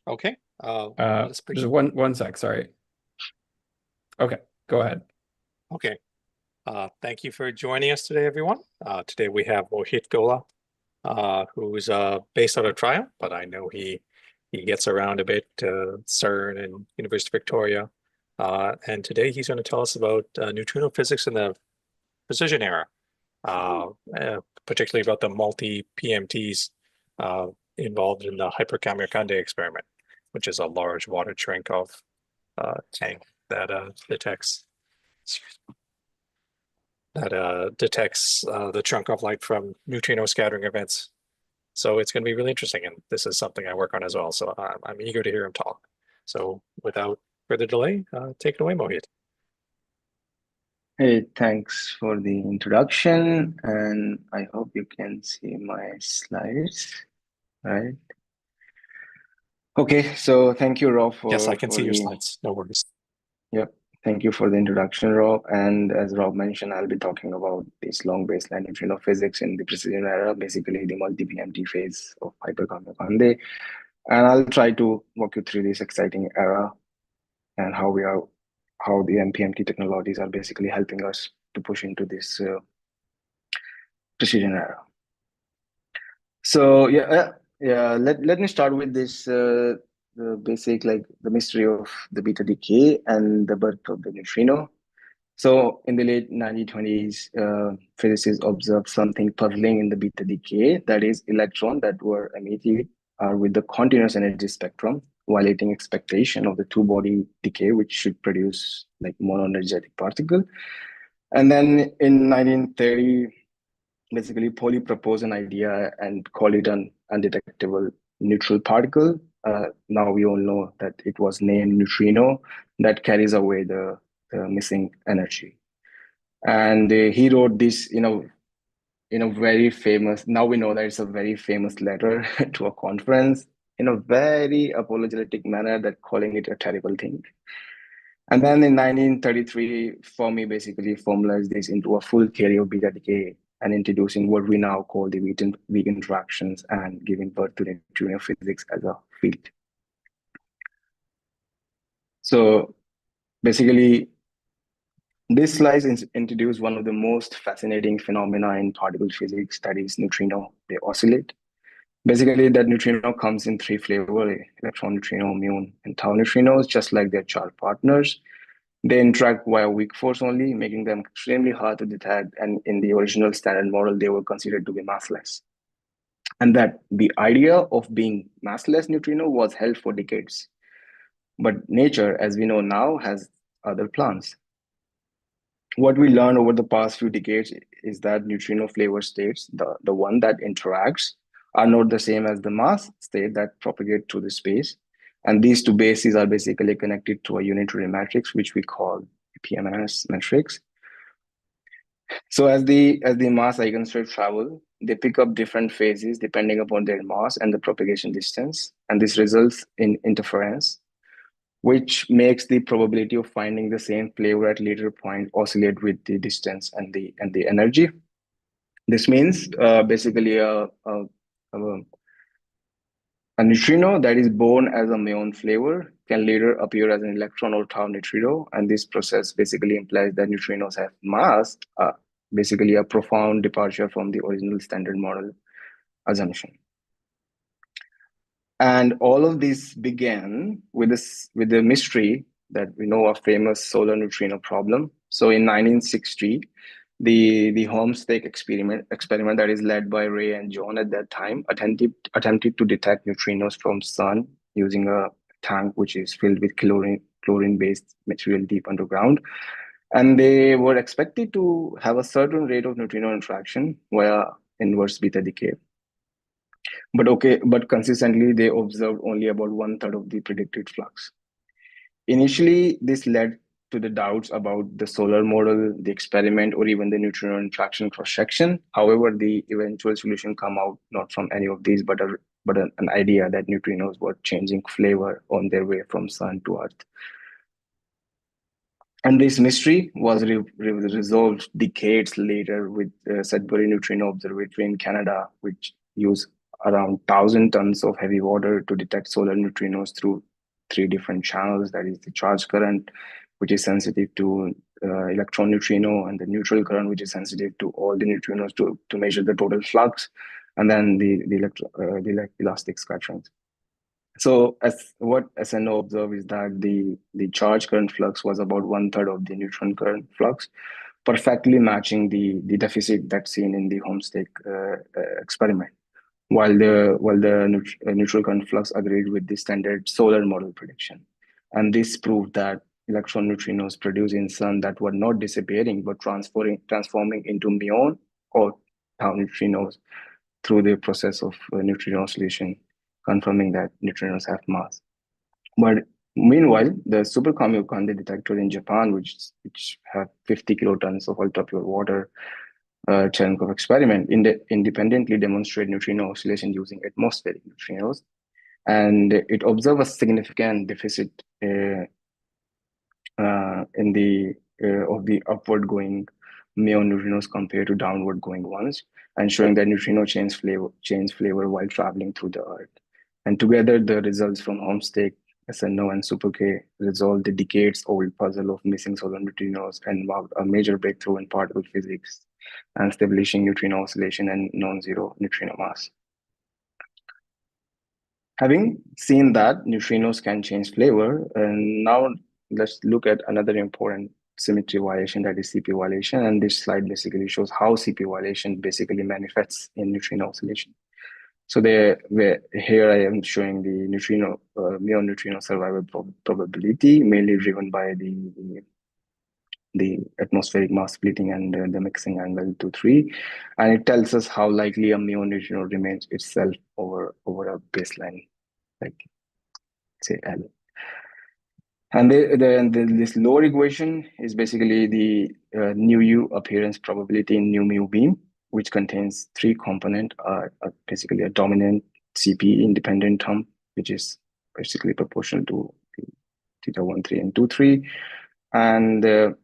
Okay. Let's Just begin. one sec, sorry. Okay, go ahead. Okay. Thank you for joining us today, everyone. Today we have Mohit Gola, who's based out of Trial, but I know he gets around a bit to CERN and University of Victoria. And today he's going to tell us about neutrino physics in the precision era, uh, particularly about the multi-PMTs uh, involved in the Hyperkamiokande experiment, which is a large water Cherenkov tank that detects the Cherenkov light from neutrino scattering events. So it's going to be really interesting, and this is something I work on as well. So I'm eager to hear him talk. So without further delay, take it away, Mohit. Hey, thanks for the introduction, and I hope you can see my slides, right? Okay, so thank you, Rob, Yes, I for can for see your the slides. No worries. yep. Thank you for the introduction, Rob. And as Rob mentioned, I'll be talking about this long baseline neutrino physics in the precision era, basically the multi-PMT phase of hyperconductivity. And I'll try to walk you through this exciting era and how the MPMT technologies are basically helping us to push into this precision era. So yeah. Let me start with this the basic, like the mystery of the beta decay and the birth of the neutrino. So in the late 1920s, physicists observed something puzzling in the beta decay. That is, electrons that were emitted are with the continuous energy spectrum, violating expectation of the two-body decay, which should produce like monoenergetic particle. And then in 1930, basically Pauli proposed an idea and called it an undetectable neutral particle. Now we all know that it was named neutrino that carries away the missing energy. And he wrote this, in a very famous. Now we know that it's a very famous letter to a conference in a very apologetic manner, that calling it a terrible thing. And then in 1933, Fermi basically formalized this into a full theory of beta decay and introducing what we now call the weak interactions and giving birth to the neutrino physics as a field. So basically, this slide introduces one of the most fascinating phenomena in particle physics, that is neutrino. They oscillate. Basically, that neutrino comes in three flavors: electron neutrino, muon, and tau neutrinos, just like their charge partners. They interact via weak force only, making them extremely hard to detect. And in the original standard model, they were considered to be massless. And that the idea of being massless neutrino was held for decades. But nature, as we know now, has other plans. What we learned over the past few decades is that neutrino flavor states, the one that interacts, are not the same as the mass state that propagate through the space. And these two bases are basically connected to a unitary matrix, which we call PMNS matrix. So as the mass eigenstrate travel, they pick up different phases depending upon their mass and the propagation distance. And this results in interference, which makes the probability of finding the same flavor at later point oscillate with the distance and the energy. This means basically a neutrino that is born as a muon flavor can later appear as an electron or tau neutrino, and this process basically implies that neutrinos have mass, basically a profound departure from the original standard model assumption. And all of this began with the mystery that we know, a famous solar neutrino problem. So in 1960, the Homestake experiment that is led by Ray and John at that time attempted to detect neutrinos from sun using a tank which is filled with chlorine based material deep underground. And they were expected to have a certain rate of neutrino interaction via inverse beta decay. But consistently, they observed only about 1/3 of the predicted flux. Initially, this led to the doubts about the solar model, the experiment, or even the neutrino interaction cross-section. However, the eventual solution come out not from any of these, but an idea that neutrinos were changing flavor on their way from sun to earth. And this mystery was resolved decades later with Sudbury Neutrino Observatory in Canada, which used around 1,000 tons of heavy water to detect solar neutrinos through 3 different channels. That is the charge current, which is sensitive to electron neutrino, and the neutral current, which is sensitive to all the neutrinos to measure the total flux, and then the elastic scatterings. So as what SNO observed is that the charge current flux was about 1/3 of the neutron current flux, perfectly matching the deficit that's seen in the Homestake experiment, while the neutral current flux agreed with the standard solar model prediction. And this proved that electron neutrinos produced in sun that were not disappearing but transforming into muon or tau neutrinos through the process of neutrino oscillation, confirming that neutrinos have mass. But meanwhile, the Super Kamiokande detector in Japan, which have 50 kilotons of ultra pure water, Cherenkov experiment, independently demonstrate neutrino oscillation using atmospheric neutrinos, and it observed a significant deficit in the of the upward going muon neutrinos compared to downward going ones, and showing that neutrino change flavor while traveling through the Earth. And together, the results from Homestake, SNO, and Super K resolved the decades-old puzzle of missing solar neutrinos and marked a major breakthrough in particle physics and establishing neutrino oscillation and non-zero neutrino mass. Having seen that neutrinos can change flavor, and now let's look at another important symmetry violation, that is CP violation. And this slide basically shows how CP violation basically manifests in neutrino oscillation. So here I am showing the neutrino muon neutrino survival probability, mainly driven by the atmospheric mass splitting and the mixing angle 2-3, and it tells us how likely a muon neutrino remains itself over a baseline, like say L. And this lower equation is basically the nu U appearance probability in nu mu beam, which contains 3 components, basically a dominant CP independent term, which is basically proportional to theta 1, 3, and 2, 3, and a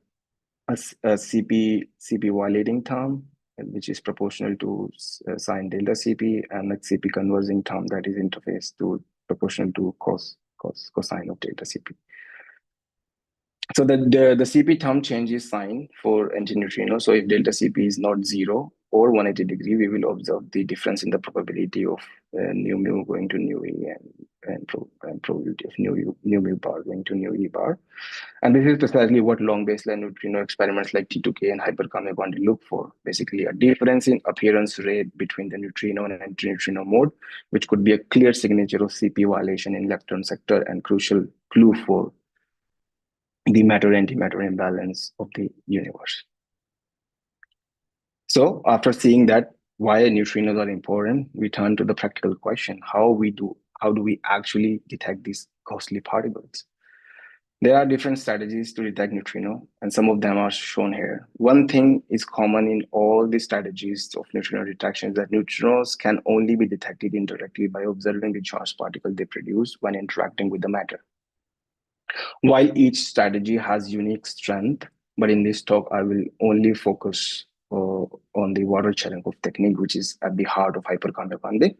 CP violating term, which is proportional to sine delta CP, and a CP converging term that is interface to proportional to cosine of delta CP. So the CP term changes sign for antineutrino. So if delta CP is not 0 or 180 degree, we will observe the difference in the probability of nu mu going to nu E and probability of nu mu bar going to nu E bar. And this is precisely what long baseline neutrino experiments like T2K and hyperkamiokande look for. Basically, a difference in appearance rate between the neutrino and antineutrino mode, which could be a clear signature of CP violation in electron sector and crucial clue for the matter-antimatter imbalance of the universe. So after seeing that why neutrinos are important, we turn to the practical question: how do we actually detect these costly particles? There are different strategies to detect neutrino, and some of them are shown here. One thing is common in all the strategies of neutrino detection is that neutrinos can only be detected indirectly by observing the charged particle they produce when interacting with the matter. While each strategy has unique strength, but in this talk, I will only focus on the water Cherenkov technique, which is at the heart of hyperkamiokande.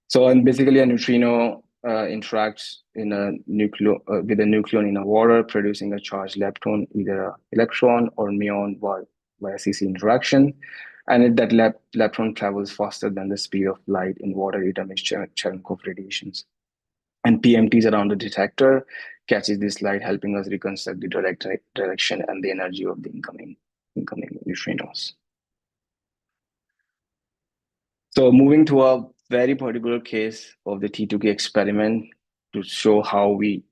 So, and basically a neutrino interacts in with a nucleon in a water, producing a charged lepton, either an electron or muon via CC interaction. And if that lepton travels faster than the speed of light in water, it emits Cherenkov radiations. And PMTs around the detector catches this light, helping us reconstruct the direction and the energy of the incoming neutrinos. So moving to a very particular case of the T2K experiment to show how we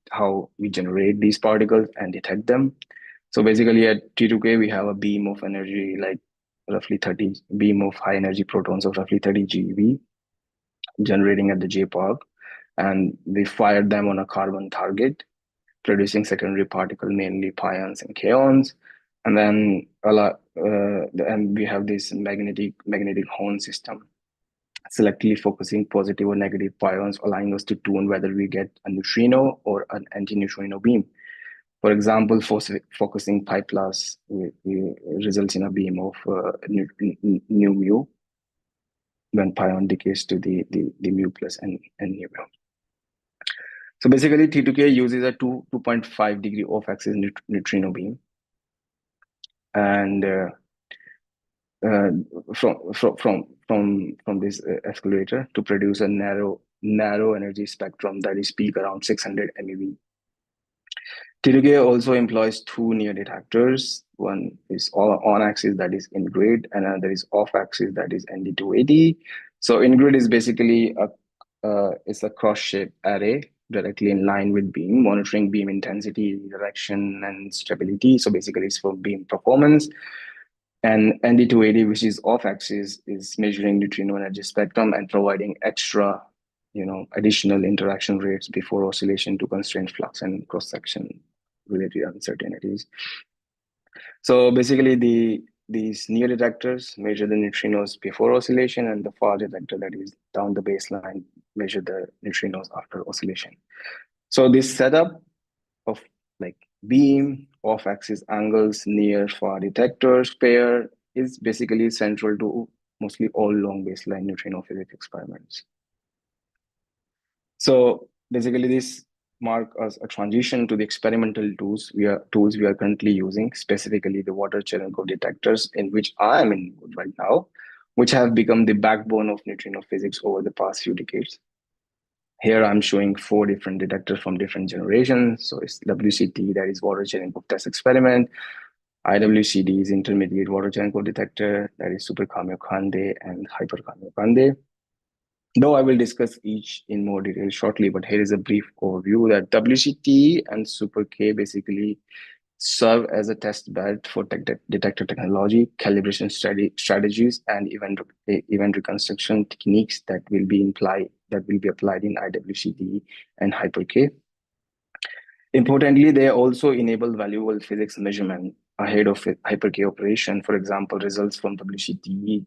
generate these particles and detect them. So basically at T2K, we have a beam of energy, like roughly 30 beam of high energy protons of roughly 30 GeV generating at the J park. And we fired them on a carbon target, producing secondary particle, mainly pions and kaons. And then and we have this magnetic horn system, selectively focusing positive or negative pions, allowing us to tune whether we get a neutrino or an antineutrino beam. For example, focusing pi plus results in a beam of nu mu. when pion decays to the mu plus and nu mu. So basically, T2K uses a 2.5 degree off-axis neutrino beam, and from this accelerator to produce a narrow energy spectrum that is peak around 600 MeV. T2K also employs two near detectors. One is on axis, that is in grid, and another is off axis, that is ND280. So in grid is basically it's a cross-shaped array directly in line with beam, monitoring beam intensity, direction, and stability. So basically, it's for beam performance. And ND280, which is off axis, is measuring neutrino energy spectrum and providing extra, additional interaction rates before oscillation to constrain flux and cross-section related uncertainties. So basically, these near detectors measure the neutrinos before oscillation, and the far detector, that is down the baseline, measure the neutrinos after oscillation. So this setup of like beam, off-axis angles, near far detectors pair is basically central to mostly all long baseline neutrino physics experiments. So basically, this marks as a transition to the experimental tools we are currently using, specifically the water Cherenkov detectors, in which I am in right now, which have become the backbone of neutrino physics over the past few decades. Here I'm showing 4 different detectors from different generations. So it's WCT, that is water Cherenkov test experiment. IWCD is intermediate water Cherenkov detector, that is Super Kamiokande and Hyper Kamiokande. Though I will discuss each in more detail shortly, but here is a brief overview that WCT and Super K basically serve as a test bed for detector technology, calibration strategies, and event reconstruction techniques that will be applied in IWCT and Hyper K. Importantly, they also enable valuable physics measurement ahead of Hyper K operation. For example, results from WCT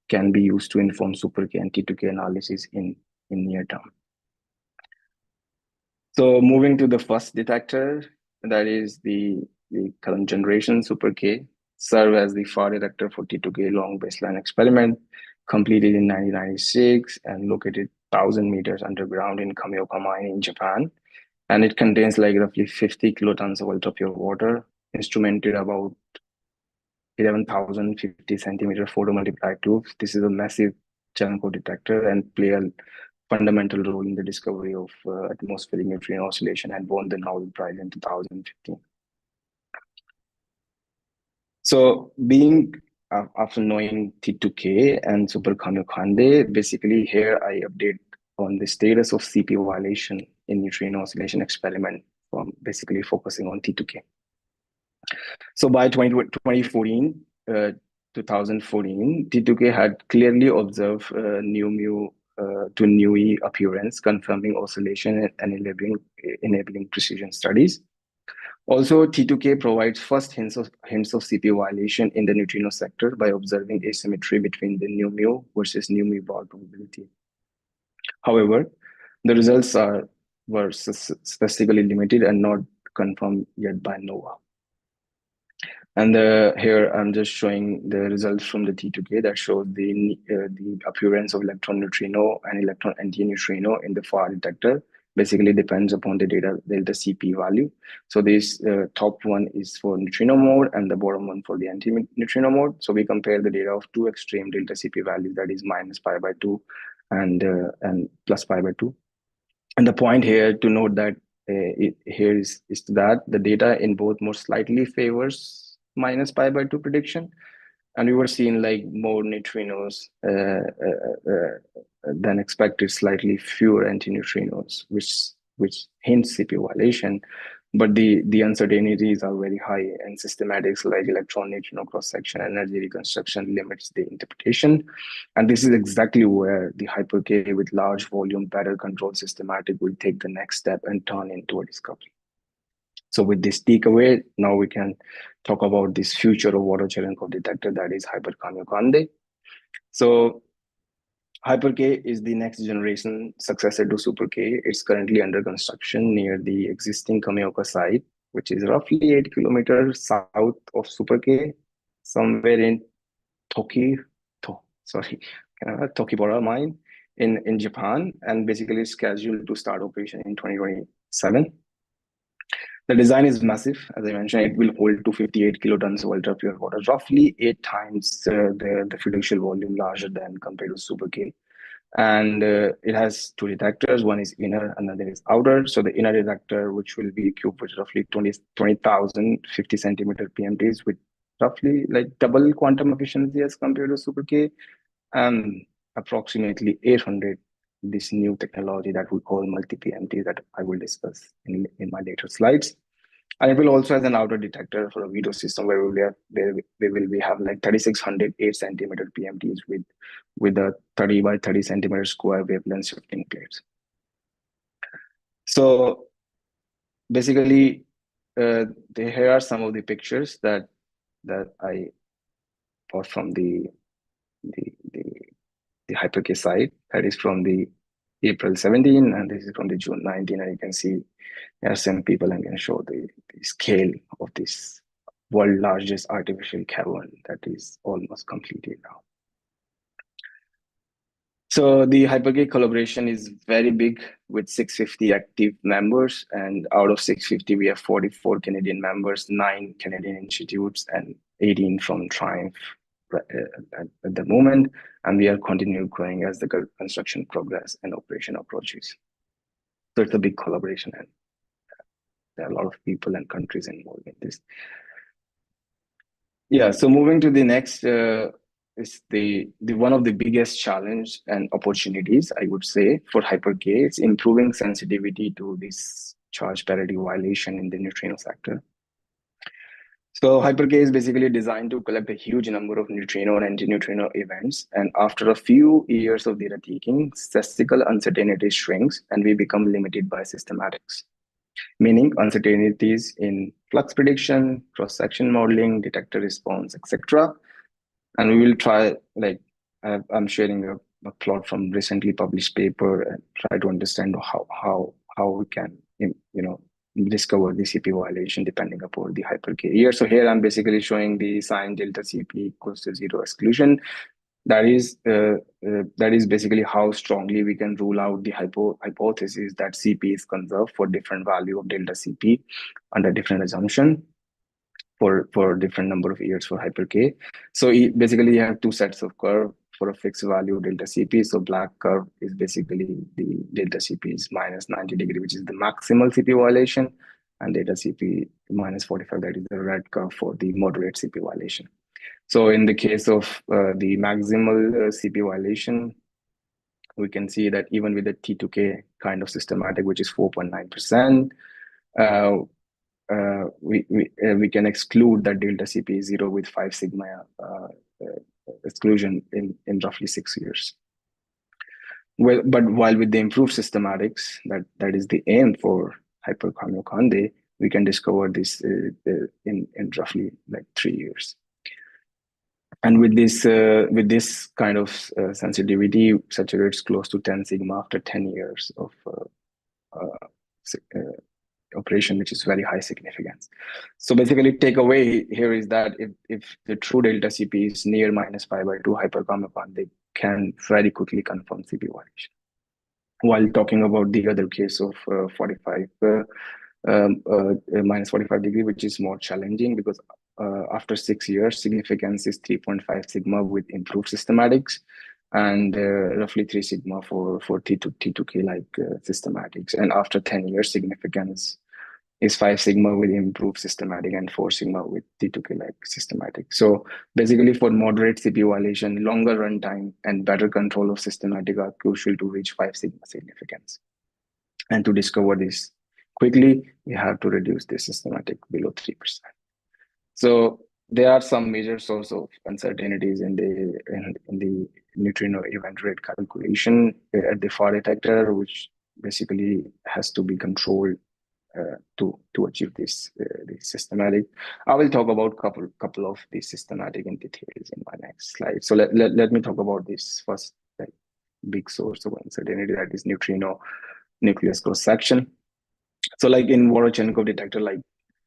can be used to inform Super K and T2K analysis in near term. So moving to the first detector, that is the current generation Super K, serve as the far detector for T2K long baseline experiment, completed in 1996 and located 1,000 meters underground in Kamioka mine in Japan. And it contains like roughly 50 kilotons of ultra pure water, instrumented about 11,050 centimeter photomultiplied tubes. This is a massive Cherenkov detector and play a fundamental role in the discovery of atmospheric neutrino oscillation and won the Nobel Prize in 2015. So after knowing T2K and Super Kamiokande, basically here I update on the status of CP violation in neutrino oscillation experiment, from basically focusing on T2K. So by 2014, 2014, T2K had clearly observed new mu to nu E appearance, confirming oscillation and enabling precision studies. Also, T2K provides first hints of CP violation in the neutrino sector by observing asymmetry between the nu mu versus nu mu bar probability. However, the results were statistically limited and not confirmed yet by NOVA. And here I'm just showing the results from the T2K that shows the appearance of electron neutrino and electron antineutrino in the far detector. Basically depends upon the delta CP value. So this top one is for neutrino mode and the bottom one for the anti-neutrino mode. So we compare the data of two extreme delta CP values, that is minus pi by 2 and plus pi by 2. And the point here to note that here is that the data in both more slightly favors minus pi by 2 prediction, and we were seeing like more neutrinos than expected, slightly fewer antineutrinos, which hints CP violation, but the uncertainties are very high, and systematics like electron neutrino cross-section energy reconstruction limits the interpretation. And this is exactly where the Hyper K with large volume better control systematic will take the next step and turn into a discovery. So with this takeaway, now we can talk about this future of water Cherenkov detector, that is Hyper Kamiokande. So Hyper K is the next generation successor to Super K. It's currently under construction near the existing Kamioka site, which is roughly 8 kilometers south of Super K, somewhere in Tokibora mine in Japan, and basically scheduled to start operation in 2027. The design is massive. As I mentioned, it will hold 258 kilotons of ultra pure water, roughly 8 times the fiducial volume larger than compared to Super K. And it has two detectors. One is inner, another is outer. So the inner detector, which will be equipped with roughly 20,000 50 centimeter PMTs with roughly like double quantum efficiency as compared to Super K, and approximately 800 this new technology that we call multi-PMT that I will discuss in my later slides. And it will also have an outer detector for a veto system where we will have like 3,600 8 centimeter PMTs with a 30 by 30 centimeter square wavelength shifting plates. So basically, here are some of the pictures that I bought from the HyperK site. That is from the April 17, and this is from the June 19. And you can see there are some people and can show the scale of this world largest artificial cavern that is almost completed now. So the HyperK collaboration is very big with 650 active members, and out of 650, we have 44 Canadian members, 9 Canadian institutes, and 18 from Triumph at the moment. And we are continuing growing as the construction progress and operation approaches. So it's a big collaboration, and there are a lot of people and countries involved in this. Yeah, so moving to the next is the one of the biggest challenge and opportunities, I would say, for HyperK. It's improving sensitivity to this charge parity violation in the neutrino sector. So HyperK is basically designed to collect a huge number of neutrino and antineutrino events. And after a few years of data taking, statistical uncertainty shrinks and we become limited by systematics, meaning uncertainties in flux prediction, cross-section modeling, detector response, etc. And we will try, like I'm sharing a plot from recently published paper and try to understand how we can, discover the CP violation depending upon the HyperK here. So here I'm basically showing the sign delta CP equals to 0 exclusion. That is basically how strongly we can rule out the hypothesis that CP is conserved for different value of delta CP under different assumption for different number of years for HyperK. So basically you have two sets of curve for a fixed value delta CP. So black curve is basically the delta CP is minus 90 degree, which is the maximal CP violation, and delta CP minus 45, that is the red curve for the moderate CP violation. So in the case of the maximal CP violation, we can see that even with the T2K kind of systematic, which is 4.9%, we can exclude that delta CP is 0 with 5 sigma exclusion in roughly 6 years. Well, but while with the improved systematics, that is the aim for Hyperkamiokande, we can discover this in roughly like 3 years. And with this kind of sensitivity, saturates close to 10 sigma after 10 years of operation, which is very high significance. So basically, takeaway here is that if the true delta CP is near minus pi by 2 Hyperkamiokande, they can very quickly confirm CP violation. While talking about the other case of 45 minus 45 degree, which is more challenging because after 6 years, significance is 3.5 sigma with improved systematics, and roughly 3 sigma for T2K like systematics. And after 10 years, significance is 5 sigma with improved systematic and 4 sigma with T2K like systematic. So basically for moderate CP violation, longer runtime and better control of systematic are crucial to reach 5 sigma significance. And to discover this quickly, we have to reduce the systematic below 3%. So there are some major sources of uncertainties in the neutrino event rate calculation at the far detector, which basically has to be controlled to achieve this systematic. I will talk about couple of these systematic in details in my next slide. So let me talk about this first big source of uncertainty, that is neutrino nucleus cross section. So like in Vorochenkov detector like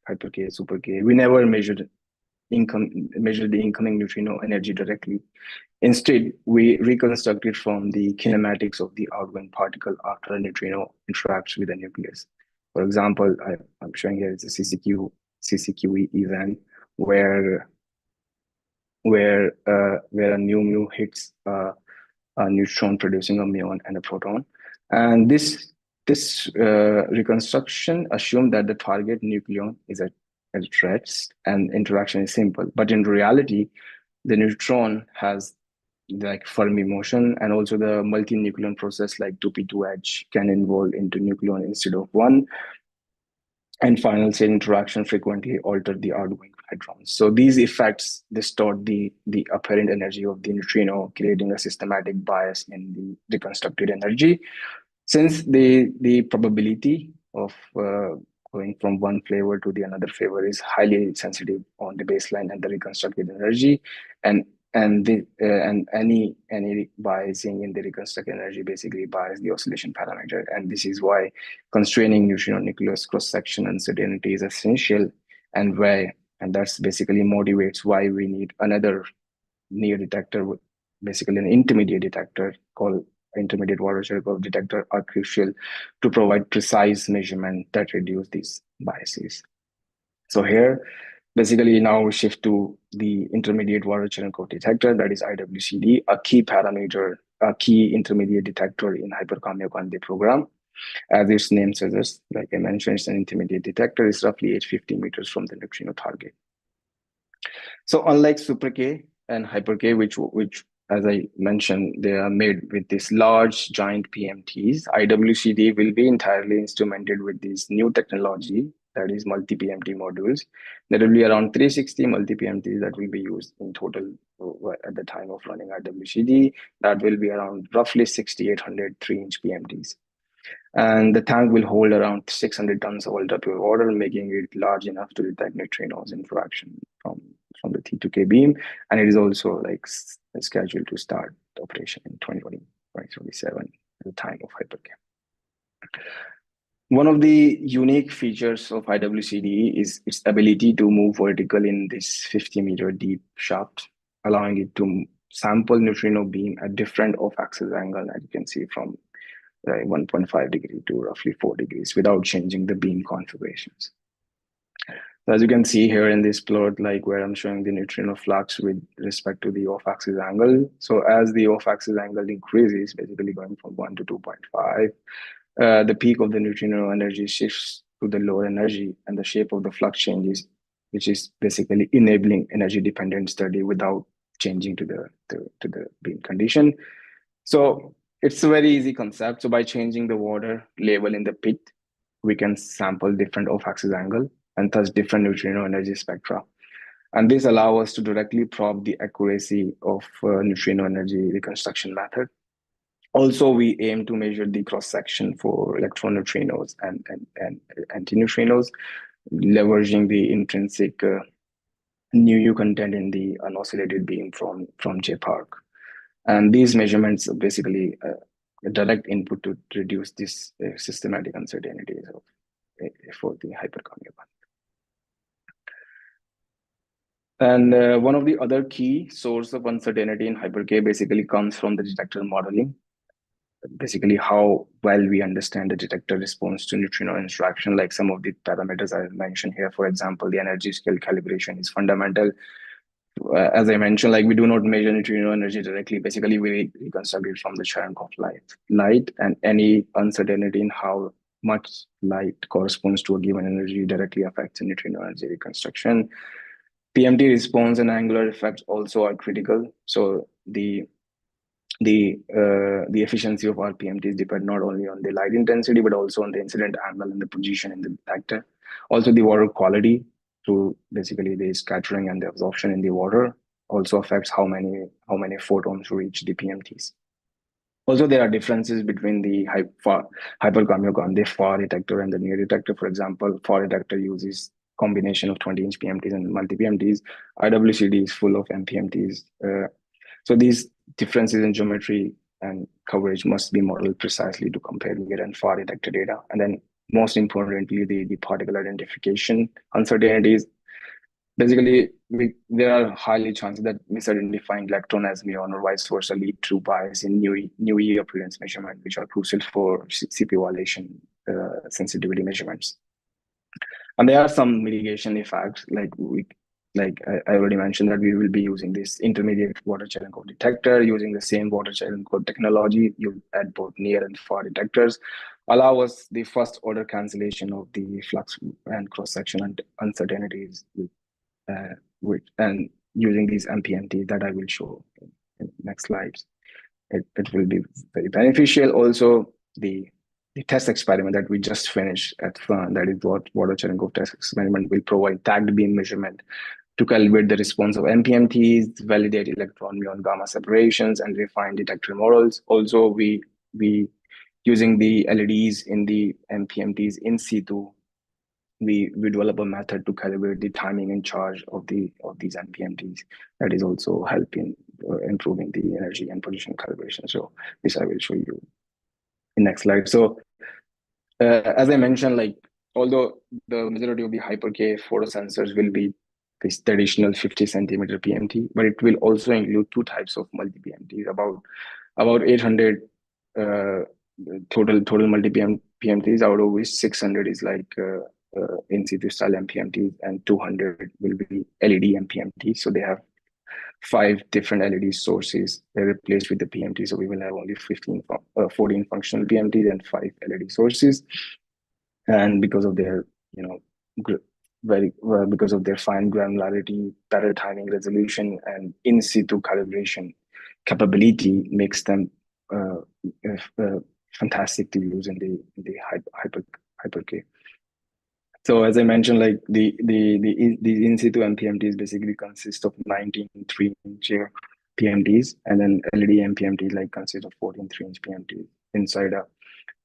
HyperK, SuperK, we never measured measure the incoming neutrino energy directly. Instead, we reconstruct it from the kinematics of the outgoing particle after a neutrino interacts with the nucleus. For example, I'm showing here it's a CCQE event where a new mu hits a neutron producing a muon and a proton, and this reconstruction assumed that the target nucleon is at rest and interaction is simple. But in reality, the neutron has like Fermi motion, and also the multi-nucleon process like 2p2H can involve into nucleon instead of one, and final state interaction frequently alter the outgoing hadrons. So these effects distort the apparent energy of the neutrino, creating a systematic bias in the reconstructed energy. Since the probability of going from one flavor to the another flavor is highly sensitive on the baseline and the reconstructed energy, and any biasing in the reconstructed energy basically bias the oscillation parameter, and this is why constraining neutrino nucleus cross section uncertainty is essential, and that's basically motivates why we need another near detector, basically an intermediate detector called intermediate water-Cherenkov detector are crucial to provide precise measurement that reduce these biases. So here, basically now we shift to the intermediate water-Cherenkov detector, that is IWCD, a key parameter, a key intermediate detector in hyperchemical program. As its name suggests, like I mentioned, it's an intermediate detector. It's roughly 850 meters from the neutrino target. So unlike Super K and Hyper K, which as I mentioned, they are made with these large giant PMTs, IWCD will be entirely instrumented with this new technology, that is multi-PMT modules. There will be around 360 multi-PMTs that will be used in total at the time of running IWCD. That will be around roughly 6,800 3-inch PMTs. And the tank will hold around 600 tons of ultra pure water, making it large enough to detect neutrinos interaction from the T2K beam. And it is also like scheduled to start operation in 2027 at the time of Hypercam. One of the unique features of IWCD is its ability to move vertical in this 50-meter deep shaft, allowing it to sample neutrino beam at different off-axis angle, as you can see from 1.5 degree to roughly 4 degrees without changing the beam configurations. So as you can see here in this plot, like where I'm showing the neutrino flux with respect to the off-axis angle. So as the off-axis angle increases, basically going from 1 to 2.5, the peak of the neutrino energy shifts to the lower energy, and the shape of the flux changes, which is basically enabling energy dependent study without changing to the beam condition. So it's a very easy concept. So by changing the water level in the pit, we can sample different off-axis angle and thus different neutrino energy spectra. And this allows us to directly probe the accuracy of neutrino energy reconstruction method. Also, we aim to measure the cross-section for electron neutrinos and antineutrinos, leveraging the intrinsic nu content in the unoscillated beam from JPark. And these measurements are basically a direct input to reduce this systematic uncertainties for the hyperchemical. And one of the other key source of uncertainty in Hyper-K basically comes from the detector modeling. Basically, how well we understand the detector response to neutrino interaction, like some of the parameters I mentioned here. For example, the energy scale calibration is fundamental. As I mentioned, like we do not measure neutrino energy directly. Basically, we reconstruct it from the Cherenkov light, and any uncertainty in how much light corresponds to a given energy directly affects the neutrino energy reconstruction. PMT response and angular effects also are critical. So the efficiency of our PMTs depend not only on the light intensity, but also on the incident angle and the position in the detector. Also, the water quality through basically the scattering and the absorption in the water also affects how many photons reach the PMTs. Also, there are differences between the hyperchemical, the far detector and the near detector. For example, far detector uses combination of 20-inch PMTs and multi-PMTs. IWCD is full of MPMTs. So these differences in geometry and coverage must be modeled precisely to compare near and far detector data. And then most importantly, the particle identification uncertainties. Basically, there are highly chances that misidentifying electron as muon or vice versa lead to bias in new E appearance measurement, which are crucial for CPU violation sensitivity measurements. And there are some mitigation effects, I already mentioned that we will be using this intermediate water channel code detector using the same water channel code technology. You add both near and far detectors, allow us the first order cancellation of the flux and cross section and uncertainties and using these MPMT that I will show in next slides. It will be very beneficial. Also, the test experiment that we just finished at FUN, that is what water Cherenkov test experiment will provide tagged beam measurement to calibrate the response of MPMTs, validate electron muon gamma separations, and refine detector models. Also, we using the LEDs in the MPMTs in situ, we develop a method to calibrate the timing and charge of these MPMTs. That is also helping improving the energy and position calibration. So this I will show you in next slide. So as I mentioned, like although the majority of the hyper K photosensors will be this traditional 50 centimeter PMT, but it will also include two types of multi PMTs, about 800 total multi PMTs, out of which 600 is like in situ style MPMTs, and 200 will be LED MPMTs. So they have 5 different LED sources. They're replaced with the PMT. So we will have only 14 functional PMTs and 5 LED sources. And because of their, because of their fine granularity, better timing resolution, and in situ calibration capability, makes them fantastic to use in the hyper K. So as I mentioned, like the in situ MPMTs basically consist of 19 3-inch PMTs, and then LED MPMT like consist of 14 3-inch PMTs inside a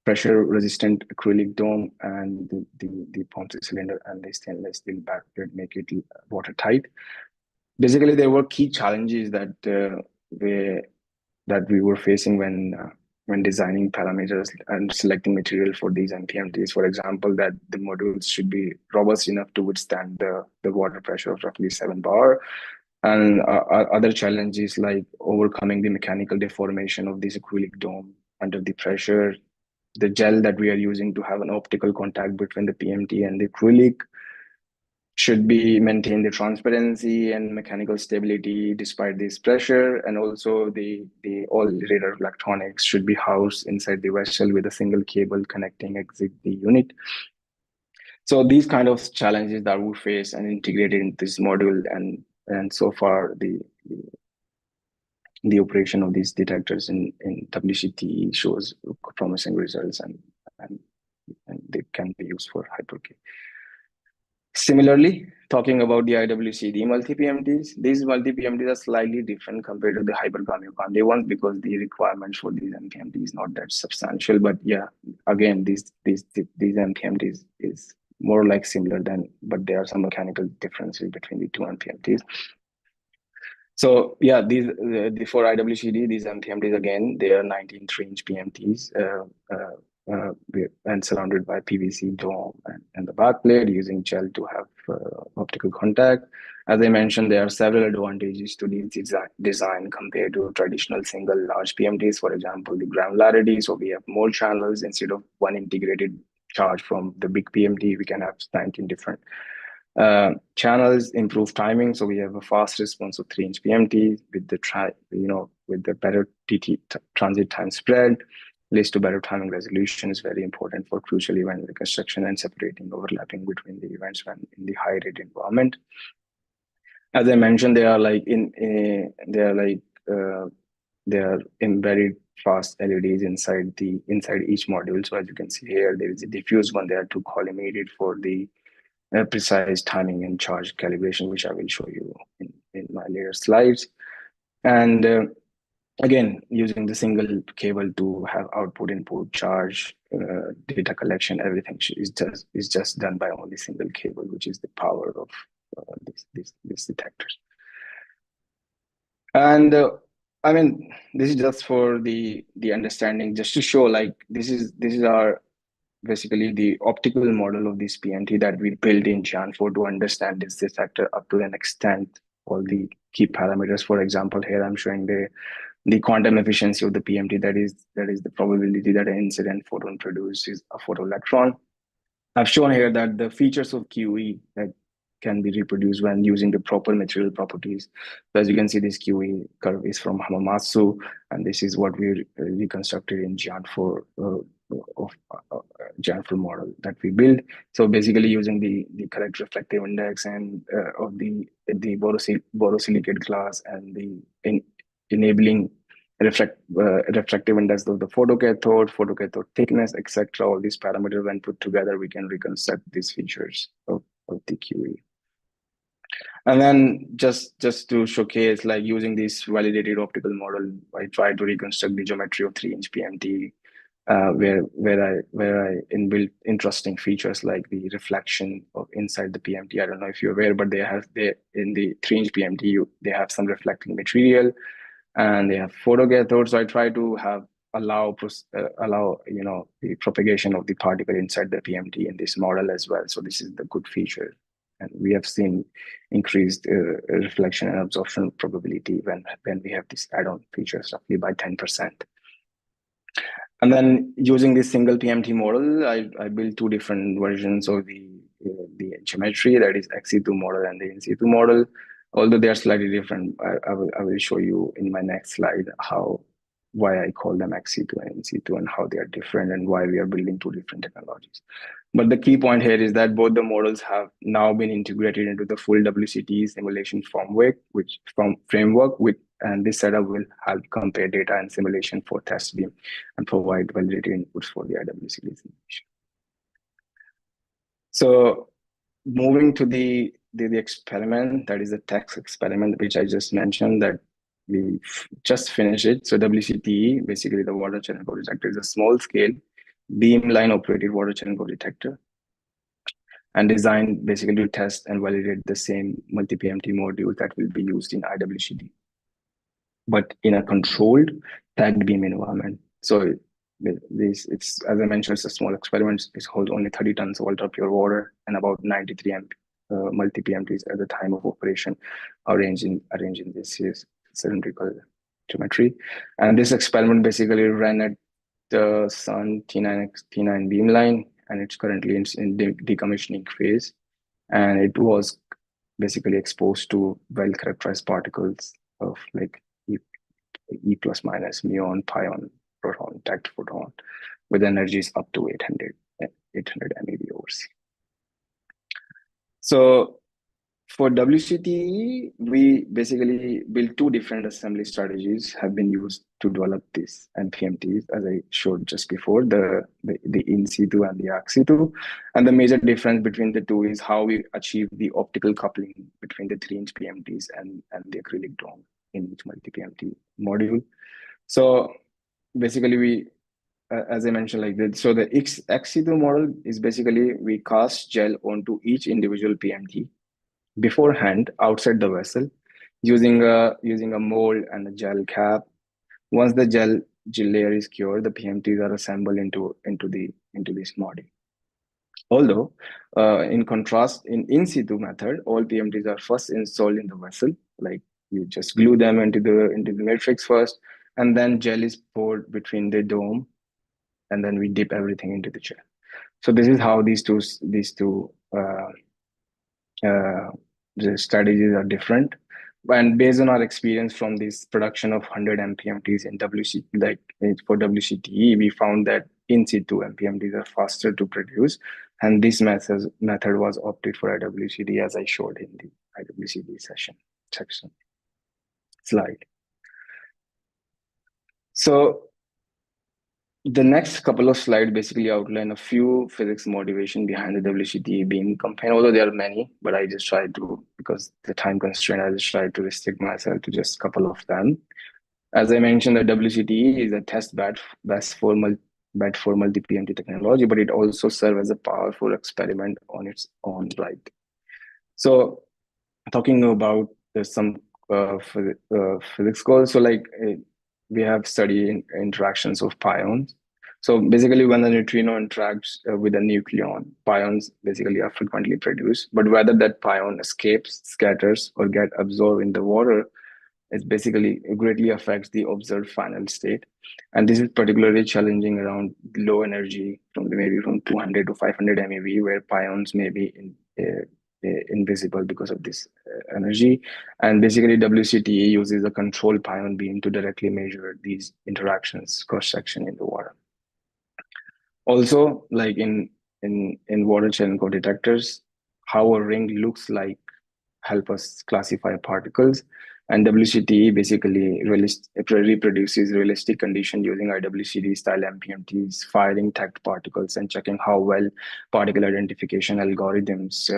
pressure resistant acrylic dome, and the pump cylinder and the stainless steel backplate make it watertight. Basically, there were key challenges that we were facing when designing parameters and selecting material for these MPMTs. For example, that the modules should be robust enough to withstand the water pressure of roughly 7 bar. And other challenges like overcoming the mechanical deformation of this acrylic dome under the pressure, the gel that we are using to have an optical contact between the PMT and the acrylic should be maintain the transparency and mechanical stability despite this pressure. And also the all radar electronics should be housed inside the vessel with a single cable connecting exit the unit. So these kind of challenges that we face and integrated in this module, and so far the operation of these detectors in WCT shows promising results, and they can be used for hyper-K. Similarly, talking about the IWCD multi-PMTs, these multi-PMTs are slightly different compared to the hypergamy ones because the requirements for these MPMTs is not that substantial. But yeah, again, these MPMTs is more like similar but there are some mechanical differences between the two MPMTs. So yeah, for IWCD, these MPMTs again, they are 19 3-inch PMTs and surrounded by PVC dome and the backplate using gel to have optical contact. As I mentioned, there are several advantages to this design compared to traditional single large PMTs. For example, the granularity. So we have more channels instead of one integrated charge from the big PMT. We can have 19 different channels, improve timing. So we have a fast response of 3-inch PMT with the better TT transit time spread, leads to better timing resolution is very important for crucial event reconstruction and separating overlapping between the events when in the high rate environment. As I mentioned, they are embedded fast LEDs inside each module. So as you can see here, there is a diffuse one. There are 2 collimated for the precise timing and charge calibration, which I will show you in my later slides. And again, using the single cable to have output, input, charge, data collection, everything is just done by only single cable, which is the power of these detectors. And I mean, this is just for the understanding, just to show like this is our basically the optical model of this PMT that we built in Jan4 to understand this detector up to an extent, all the key parameters. For example, here I'm showing the quantum efficiency of the PMT, that is the probability that an incident photon produces a photoelectron. I've shown here that the features of QE that can be reproduced when using the proper material properties. So as you can see, this QE curve is from Hamamatsu, and this is what we reconstructed in Jan4 Jan4 model that we built. So basically using the correct reflective index and of the borosilicate glass and the enabling refractive index of the photocathode thickness, etc. All these parameters, when put together, we can reconstruct these features of the QE. And then just to showcase, like using this validated optical model, I tried to reconstruct the geometry of 3-inch PMT, where I inbuilt interesting features like the reflection of inside the PMT. I don't know if you're aware, but they in the 3-inch PMT, they have some reflecting material, and they have photocathode. So I try to allow the propagation of the particle inside the PMT in this model as well. So this is the good feature, and we have seen increased reflection and absorption probability when we have these add-on features, roughly by 10%. And then using this single PMT model, I built two different versions of the geometry, that is XC2 model and the NC2 model. Although they are slightly different, I will show you in my next slide why I call them XC2 and NC2 and how they are different and why we are building two different technologies. But the key point here is that both the models have now been integrated into the full WCT simulation framework, and this setup will help compare data and simulation for test beam and provide validated inputs for the IWCT simulation. So moving to the experiment, that is the text experiment, which I just mentioned, that we just finished it. So WCTE, basically the water channel code detector, is a small scale beamline operated water channel code detector, and designed basically to test and validate the same multi-PMT module that will be used in IWCT, but in a controlled tagged beam environment. So it's, as I mentioned, it's a small experiment. It holds only 30 tons of ultra pure water and about 93 multi-PMTs at the time of operation, arranged in this cylindrical geometry. And this experiment basically ran at the Sun T9 beamline, and it's currently in decommissioning phase. And it was basically exposed to well-characterized particles of like E plus minus, muon, pion, proton, tagged photon, with energies up to 800 MeV over C. So for WCTE, we basically built two different assembly strategies have been used to develop these NPMTs, as I showed just before, the in situ and the AXI2. And the major difference between the two is how we achieve the optical coupling between the 3-inch PMTs and the acrylic dome in each multi-PMT module. So basically we, as I mentioned, like that. So the XC2 model is basically we cast gel onto each individual PMT beforehand outside the vessel using a mold and a gel cap. Once the gel layer is cured, the PMTs are assembled into this module. Although, in contrast, in situ method, all PMTs are first installed in the vessel. Like you just glue them into the matrix first, and then gel is poured between the dome, and then we dip everything into the gel. So this is how these two the strategies are different. And based on our experience from this production of 100 MPMTs in for WCTE, we found that in situ MPMTs are faster to produce, and this method was opted for IWCT, as I showed in the IWCT section slide. So the next couple of slides basically outline a few physics motivation behind the WCTE beam campaign, although there are many, but I just tried to, because the time constraint, I just tried to restrict myself to just a couple of them. As I mentioned, the WCTE is a test bed for multi-PMT technology, but it also serves as a powerful experiment on its own right. So talking about some physics goals, so like we have studied interactions of pions So basically, when the neutrino interacts with a nucleon, pions basically are frequently produced. But whether that pion escapes, scatters, or get absorbed in the water, it basically greatly affects the observed final state. And this is particularly challenging around low energy, maybe from 200 to 500 MeV, where pions may be invisible because of this energy. And basically, WCTE uses a control pion beam to directly measure these interactions cross-section in the water. Also, like in water channel co-detectors, how a ring looks like help us classify particles. And WCTE basically reproduces realistic condition using IWCD style MPMTs, firing tagged particles and checking how well particle identification algorithms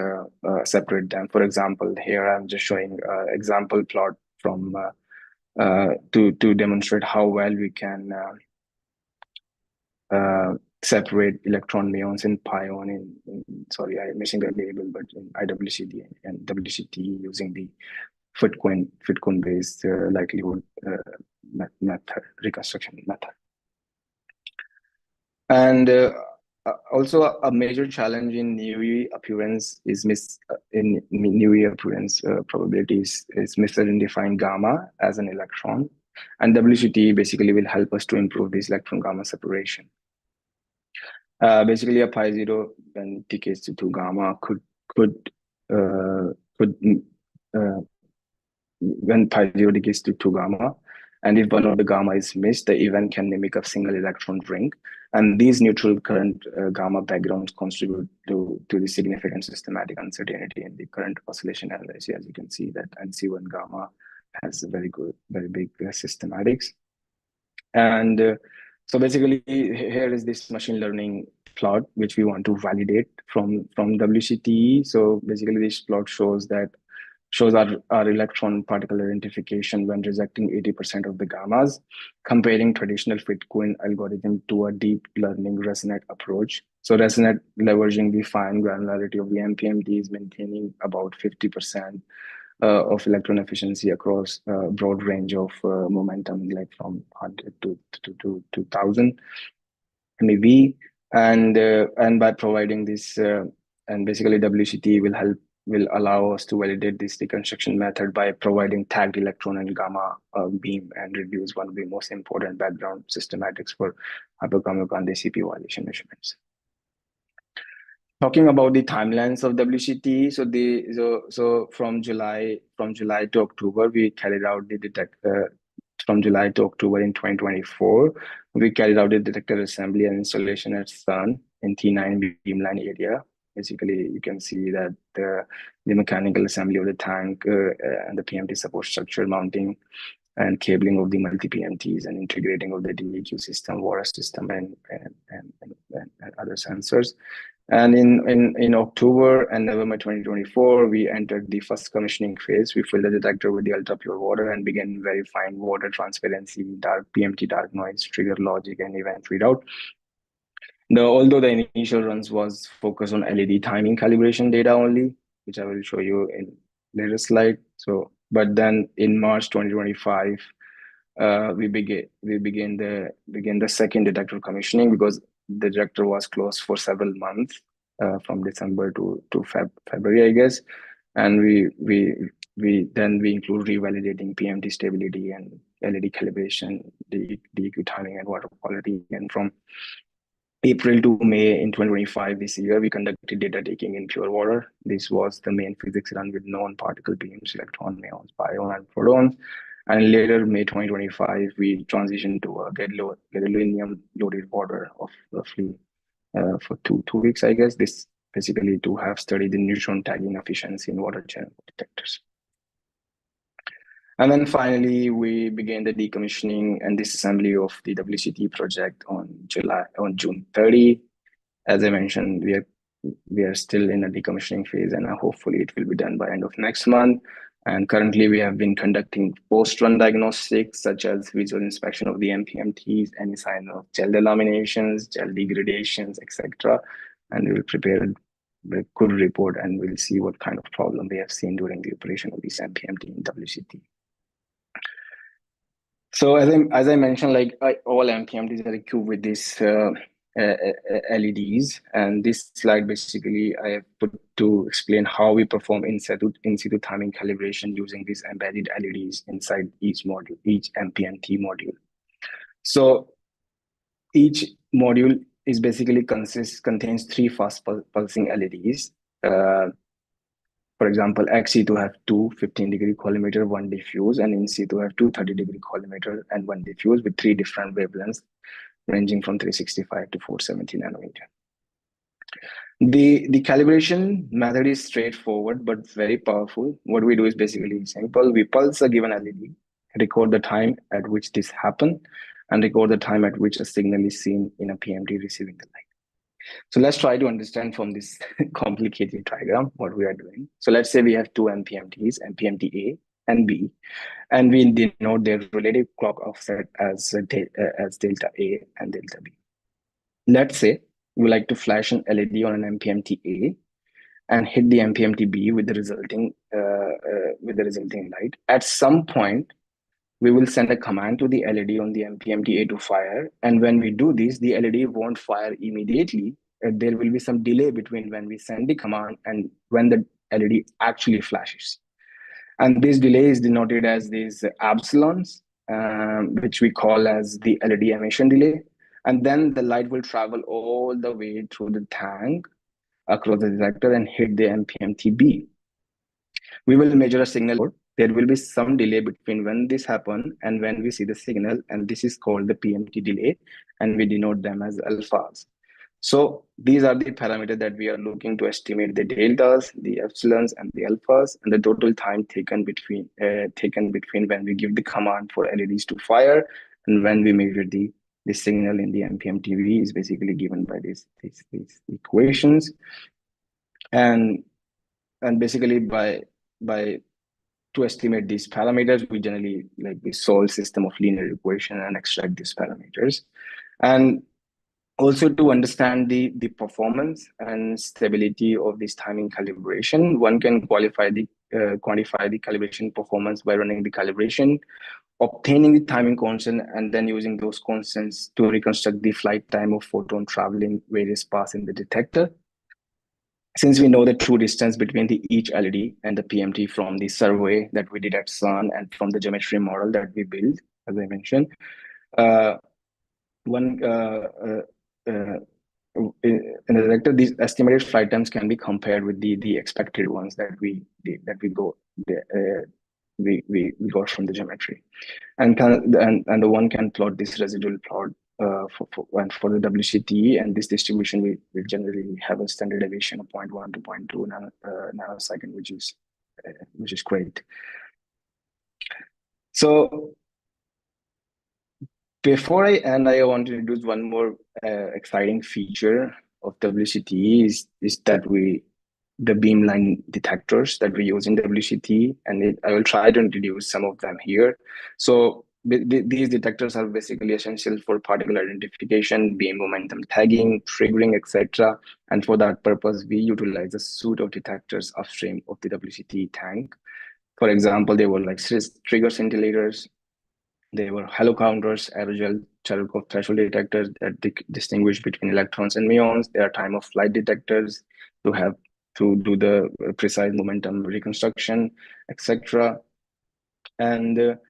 separate them. For example, here I'm just showing example plot from to demonstrate how well we can separate electron muons in pion sorry, I'm missing the label, but in IWCD and WCTE using the Fitcoin based likelihood method, reconstruction method. And also a major challenge in NUE appearance is probabilities is misidentifying gamma as an electron. And WCTE basically will help us to improve this electron gamma separation. Basically, a pi zero when it decays to 2 gamma could when pi zero decays to 2 gamma, and if one of the gamma is missed, the event can mimic a single electron ring. And these neutral current gamma backgrounds contribute to the significant systematic uncertainty in the current oscillation analysis. As you can see, that NC1 gamma has a very big systematics. And so basically, here is this machine learning plot, which we want to validate from WCTE. So basically, this plot shows our electron particle identification when rejecting 80% of the gammas, comparing traditional Fitcoin algorithm to a deep learning ResNet approach. So ResNet, leveraging the fine granularity of the MPMT, is maintaining about 50% of electron efficiency across a broad range of momentum, like from 100 to 2000 MeV. And by providing this, and basically WCT will allow us to validate this reconstruction method by providing tagged electron and gamma beam, and reduce one of the most important background systematics for hypercommunicant CP violation measurements. Talking about the timelines of WCT, so from July to October, we carried out the from July to October in 2024, we carried out the detector assembly and installation at CERN in T9 beamline area. Basically, you can see that the mechanical assembly of the tank and the PMT support structure, mounting and cabling of the multi-PMTs, and integrating of the DEQ system, water system, and other sensors. And in October and November 2024, we entered the first commissioning phase. We filled the detector with the ultra pure water and began verifying water transparency, dark PMT dark noise, trigger logic, and event readout. Although the initial runs was focused on LED timing calibration data only, which I will show you in later slide. But then in March 2025, we began the second detector commissioning, because the detector was closed for several months, from December to February, I guess. And we include revalidating PMT stability and LED calibration, DEQ timing, and water quality. And from April to May in 2025 this year, we conducted data taking in pure water. This was the main physics run with known particle beams, electron, muons, pion, and protons. And later, May 2025, we transitioned to a gadolinium loaded water of roughly for two weeks, I guess. This basically to have studied the neutron tagging efficiency in water channel detectors. And then finally, we began the decommissioning and disassembly of the WCT project on June 30. As I mentioned, we are still in a decommissioning phase, and hopefully it will be done by end of next month. And currently, we have been conducting post-run diagnostics, such as visual inspection of the MPMTs, any sign of gel delaminations, gel degradations, etc. And we will prepare a good report, and we'll see what kind of problem we have seen during the operation of this MPMT in WCT. So as I mentioned, like all MPMTs are equipped with this LEDs, and this slide basically I have put to explain how we perform in situ timing calibration using these embedded LEDs inside each module, each MPMT module. So each module is basically contains 3 fast pulsing LEDs. For example, XC2 have two 15-degree collimator, one diffuse, and in C2 have two 30-degree collimator and one diffuse with 3 different wavelengths ranging from 365 to 470 nanometer. The calibration method is straightforward but very powerful. What we do is basically simple. We pulse a given LED, record the time at which this happened, and record the time at which a signal is seen in a PMT receiving the light. So let's try to understand from this complicated diagram what we are doing. So let's say we have two MPMTs, MPMT A and B, and we denote their relative clock offset as delta A and delta B. Let's say we like to flash an LED on an MPMT A and hit the MPMT B with the resulting light. At some point, we will send a command to the LED on the MPMT A to fire. And when we do this, the LED won't fire immediately. There will be some delay between when we send the command and when the LED actually flashes. And this delay is denoted as these epsilons, which we call as the LED emission delay. And then the light will travel all the way through the tank across the detector and hit the MPMT B. We will measure a signal. There will be some delay between when this happens and when we see the signal, and this is called the PMT delay, and we denote them as alphas. So these are the parameters that we are looking to estimate the deltas, the epsilons, and the alphas, and the total time taken between when we give the command for LEDs to fire and when we measure the signal in the MPMTV is basically given by these equations, and basically by to estimate these parameters, we generally we solve system of linear equation and extract these parameters. And also to understand the performance and stability of this timing calibration, one can quantify the calibration performance by running the calibration, obtaining the timing constant, and then using those constants to reconstruct the flight time of photon traveling various paths in the detector. Since we know the true distance between each LED and the PMT from the survey that we did at Sun and from the geometry model that we built, as I mentioned, in the detector, these estimated flight times can be compared with the expected ones that we got from the geometry, and the one can plot this residual plot for the WCT, and this distribution we generally have a standard deviation of 0.1 to 0.2 nanosecond, which is great. So before I end, I want to introduce one more exciting feature of WCT is that the beamline detectors that we use in WCT, and I will try to introduce some of them here. So these detectors are basically essential for particle identification, beam momentum tagging, triggering, etc. And for that purpose, we utilize a suite of detectors upstream of the WCT tank. For example, they were like trigger scintillators, they were halo counters, aerogel Cherenkov threshold detectors that distinguish between electrons and muons. They are time of flight detectors to do the precise momentum reconstruction, etc. And there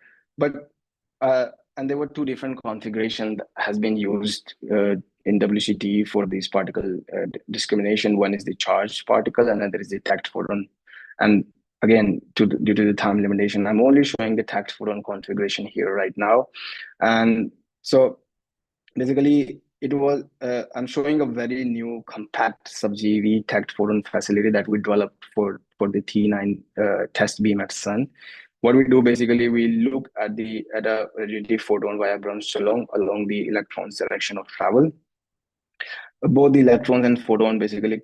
were two different configurations that has been used in WCT for this particle discrimination. One is the charged particle, and another is the tagged photon. And again, due to the time limitation, I'm only showing the tagged photon configuration here right now. And so basically, it was I'm showing a very new compact sub-GeV tagged photon facility that we developed for the T9 test beam at Sun. What we do basically, we look at a radiative photon via Bremsstrahlung along the electron's direction of travel. Both the electrons and photon basically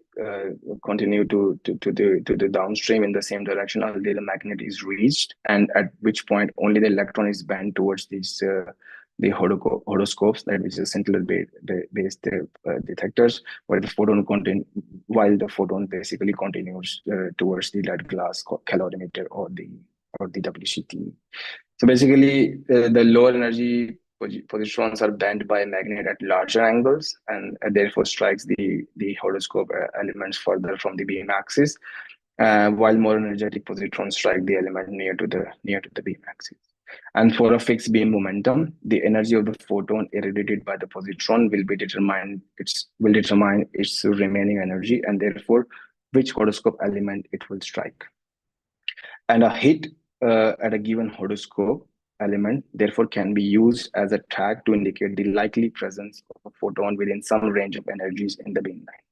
continue to the downstream in the same direction until the magnet is reached, and at which point only the electron is bent towards these the horoscopes, that is scintillar based detectors, while the photon basically continues towards the lead glass calorimeter or the WCT. So basically, the lower energy positrons are bent by a magnet at larger angles, and therefore strikes the horoscope elements further from the beam axis, while more energetic positrons strike the element near to the beam axis. And for a fixed beam momentum, the energy of the photon irradiated by the positron will determine its remaining energy, and therefore which horoscope element it will strike. And a hit at a given horoscope element therefore can be used as a tag to indicate the likely presence of a photon within some range of energies in the beamline.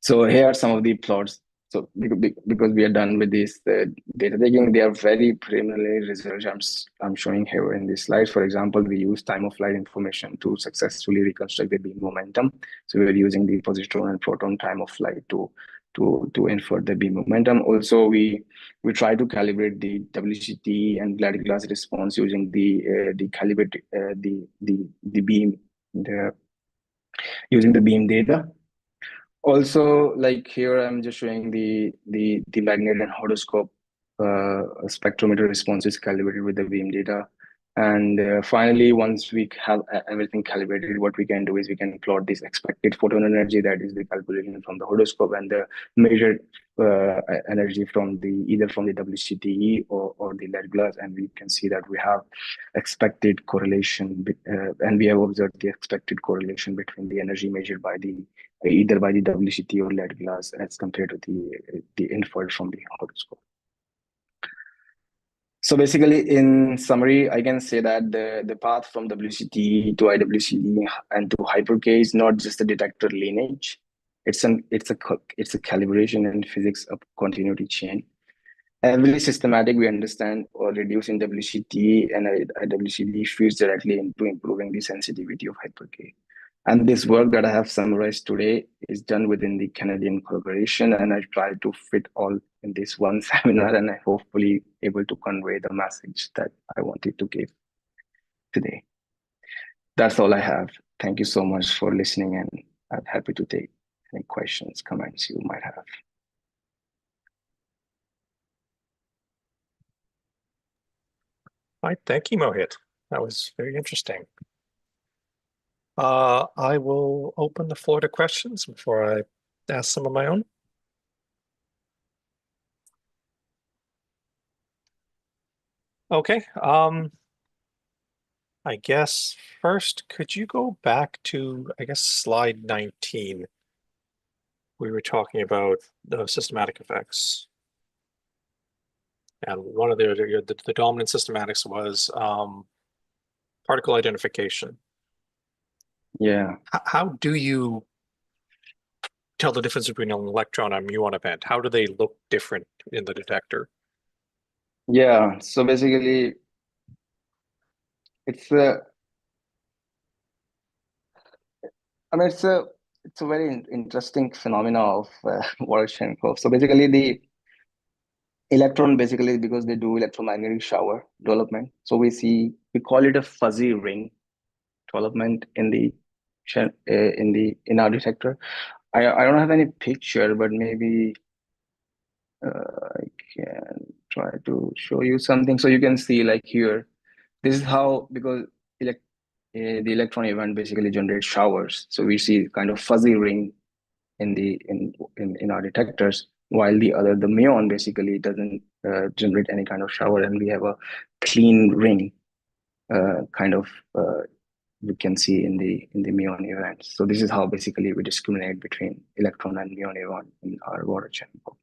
So here are some of the plots. So because we are done with this data taking, they are very preliminary results I'm showing here in this slide. For example, we use time of flight information to successfully reconstruct the beam momentum. So we are using the positron and proton time of flight to infer the beam momentum. Also, we try to calibrate the WCT and Glad glass response using the calibrate the beam using the beam data. Also, like here, I'm just showing the magnet and horoscope spectrometer responses calibrated with the beam data. And finally, once we have everything calibrated, what we can do is we can plot this expected photon energy, that is the calculation from the horoscope, and the measured energy from either from the WCTE or the lead glass, and we can see that we have expected correlation, and we have observed the expected correlation between the energy measured by either by the WCT or lead glass as compared to the inferred from the horoscope. So basically, in summary, I can say that the path from WCT to IWCD and to Hyper-K is not just a detector lineage. It's a calibration and physics of continuity chain. Every systematic we understand or reduce in WCT and IWCD feeds directly into improving the sensitivity of Hyper-K. And this work that I have summarized today is done within the Canadian collaboration, and I try to fit all in this one seminar, and I hopefully able to convey the message that I wanted to give today. That's all I have. Thank you so much for listening, and I'm happy to take any questions, comments you might have. All right, thank you, Mohit. That was very interesting. I will open the floor to questions before I ask some of my own. Okay, I guess first, could you go back to, I guess, slide 19? We were talking about the systematic effects. And one of the dominant systematics was particle identification. Yeah. How do you tell the difference between an electron and a muon event? How do they look different in the detector? Yeah. So basically, it's a very interesting phenomena of Watershed curve. So basically, the electron because they do electromagnetic shower development. So we call it a fuzzy ring development in our detector. I don't have any picture, but maybe I can try to show you something. So you can see, like here, this is how, because the electron event basically generates showers. So we see kind of fuzzy ring in our detectors, while the muon basically doesn't generate any kind of shower, and we have a clean ring we can see in the muon event. So this is how basically we discriminate between electron and muon event in our water channel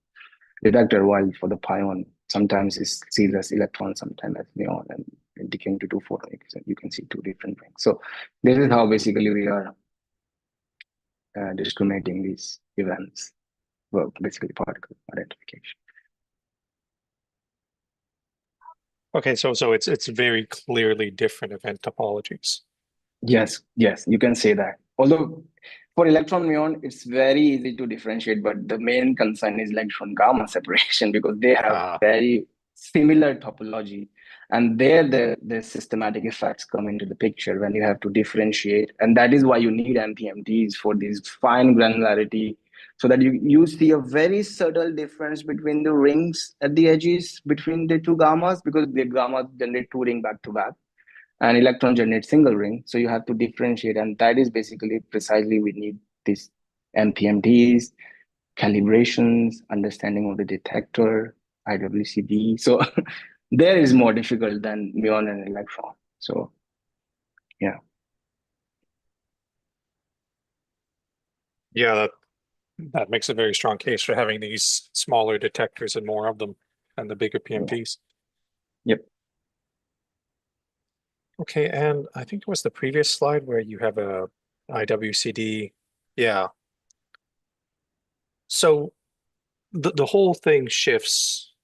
detector, while for the pion, sometimes it's seen as electron, sometimes as muon, and decaying to 2 photons, you can see 2 different rings. So this is how basically we are discriminating these events, well, basically particle identification. Okay, so it's very clearly different event topologies. Yes, you can say that. Although for electron muon, it's very easy to differentiate, but the main concern is electron gamma separation, because they have very similar topology, and there the systematic effects come into the picture when you have to differentiate, and that is why you need MPMTs for these fine granularity so that you see a very subtle difference between the rings at the edges between the two gammas, because the gamma generate two ring back to back and electron generate single ring. So you have to differentiate, and that is basically precisely we need these MPMTs, calibrations, understanding of the detector, IWCD. So there is more difficult than muon and electron. So yeah. Yeah, that makes a very strong case for having these smaller detectors and more of them and the bigger PMTs. Yep. Okay, and I think it was the previous slide where you have a IWCD. Yeah. So the whole thing shifts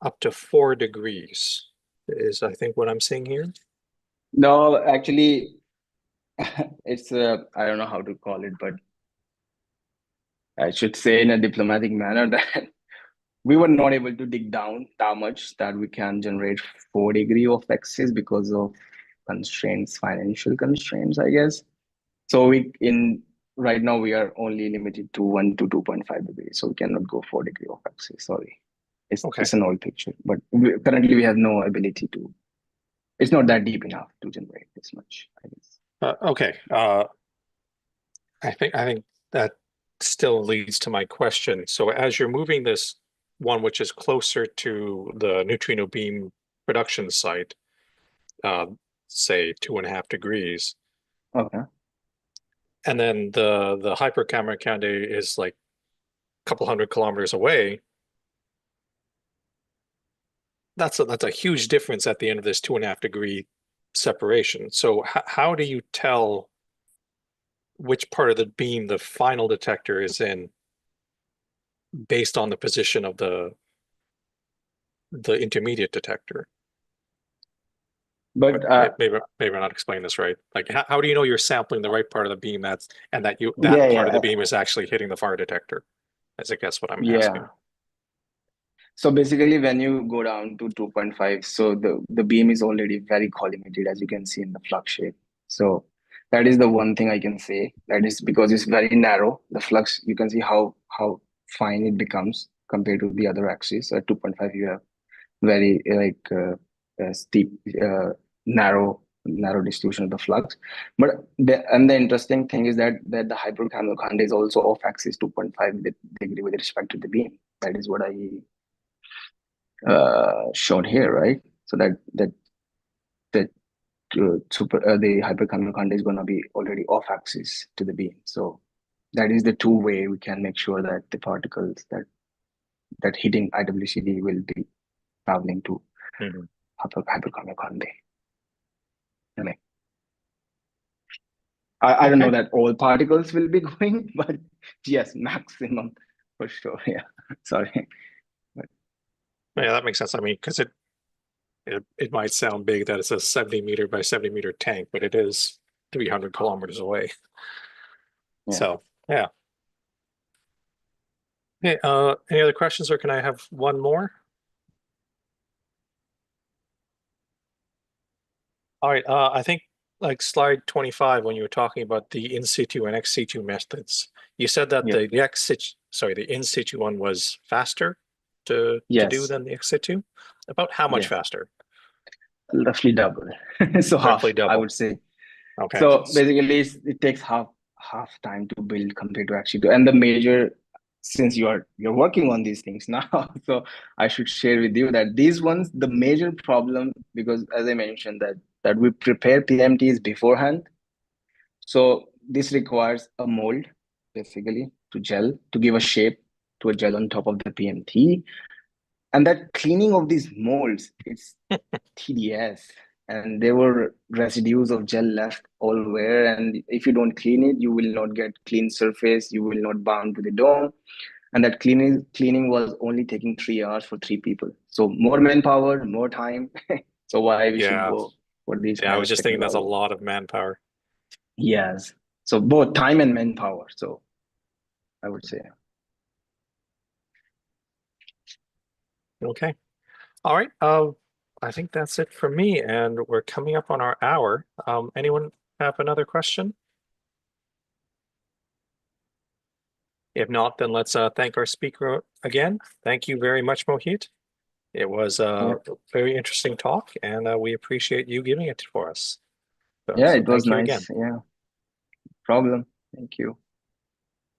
up to 4 degrees is I think what I'm seeing here. No, actually, it's I don't know how to call it, but I should say in a diplomatic manner that we were not able to dig down that much that we can generate 4 degree of axis because of constraints, financial constraints, I guess. So right now we are only limited to 1 to 2.5 degrees, so we cannot go 4 degree of axis. Sorry, Okay. it's an old picture, but currently we have no ability to. It's not that deep enough to generate this much, I guess. Okay. I think that still leads to my question. So as you're moving this one, which is closer to the neutrino beam production site, say 2.5 degrees, Okay. and then the hypercamericande is like a couple 100 kilometers away. That's a huge difference at the end of this 2.5 degree separation. So how do you tell which part of the beam the final detector is in based on the position of the intermediate detector? But Maybe I'm not explaining this right. Like how do you know you're sampling the right part of the beam that yeah, part of the yeah, beam is actually hitting the fire detector? As I guess what I'm asking. yeah. So basically, when you go down to 2.5, so the beam is already very collimated, as you can see in the flux shape. So that is the one thing I can say. That is because it's very narrow. The flux, you can see how fine it becomes compared to the other axis. So at 2.5, you have very steep, narrow distribution of the flux. But the interesting thing is that the hypercamericande is also off axis 2.5 degree with respect to the beam. That is what I shown here, right? So the hypercamericande is going to be already off axis to the beam. So that is the two way we can make sure that the particles that hitting IWCD will be traveling to hypercamericande. I don't know that all particles will be going, but yes, maximum for sure. Yeah, sorry. Yeah, that makes sense. I mean, because it might sound big that it's a 70-meter by 70-meter tank, but it is 300 kilometers away. Yeah. So yeah. Hey, any other questions, or can I have one more? All right. I think like slide 25, when you were talking about the in situ and ex situ methods, you said that Yeah. the in situ one was faster to do Yes. than the ex situ. About how much Yes. faster? Roughly double. So half, Roughly I double. would say. Okay. So basically, it takes half time to build compared to actually do. And the major, since you're working on these things now, so I should share with you that these ones, the major problem, because as I mentioned that we prepare PMTs beforehand. So this requires a mold, basically, to give a shape to a gel on top of the PMT. And that cleaning of these molds, it's tedious. And there were residues of gel left all where. And if you don't clean it, you will not get clean surface. You will not bound to the dome. And that cleaning was only taking 3 hours for 3 people. So more manpower, more time. So why we should Yeah. go for these Yeah, I kind was of just thinking that's a technology? lot of manpower. Yes. So both time and manpower. So I would say. Okay. All right. I think that's it for me, and we're coming up on our hour. Anyone have another question? If not, then let's thank our speaker again. Thank you very much, Mohit. It was a very interesting talk, and we appreciate you giving it for us. Yeah, So it was thank you again. nice. Yeah, problem. Thank you.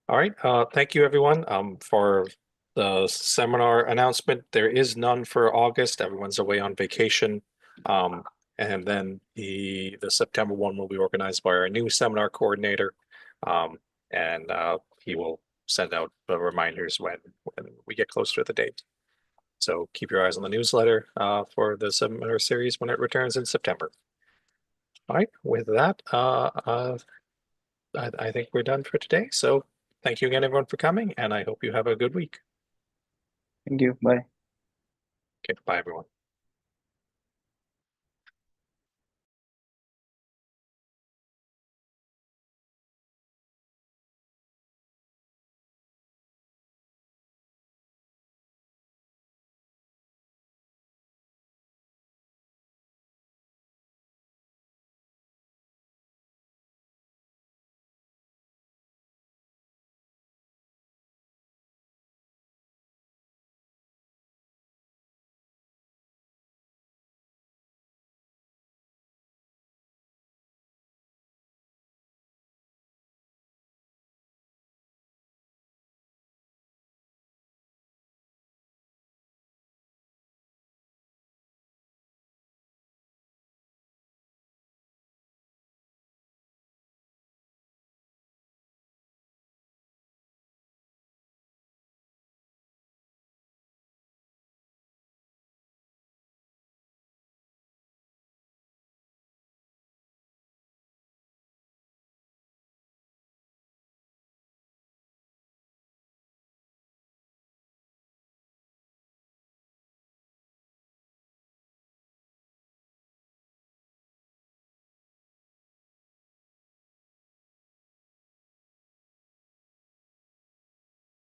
All right. Thank you, everyone, for the seminar announcement. There is none for August. Everyone's away on vacation. And then the September one will be organized by our new seminar coordinator. And he will send out the reminders when we get closer to the date. So keep your eyes on the newsletter for the seminar series when it returns in September. All right. With that, I think we're done for today. So thank you again, everyone, for coming, and I hope you have a good week. Thank you. Bye. Okay, bye, everyone.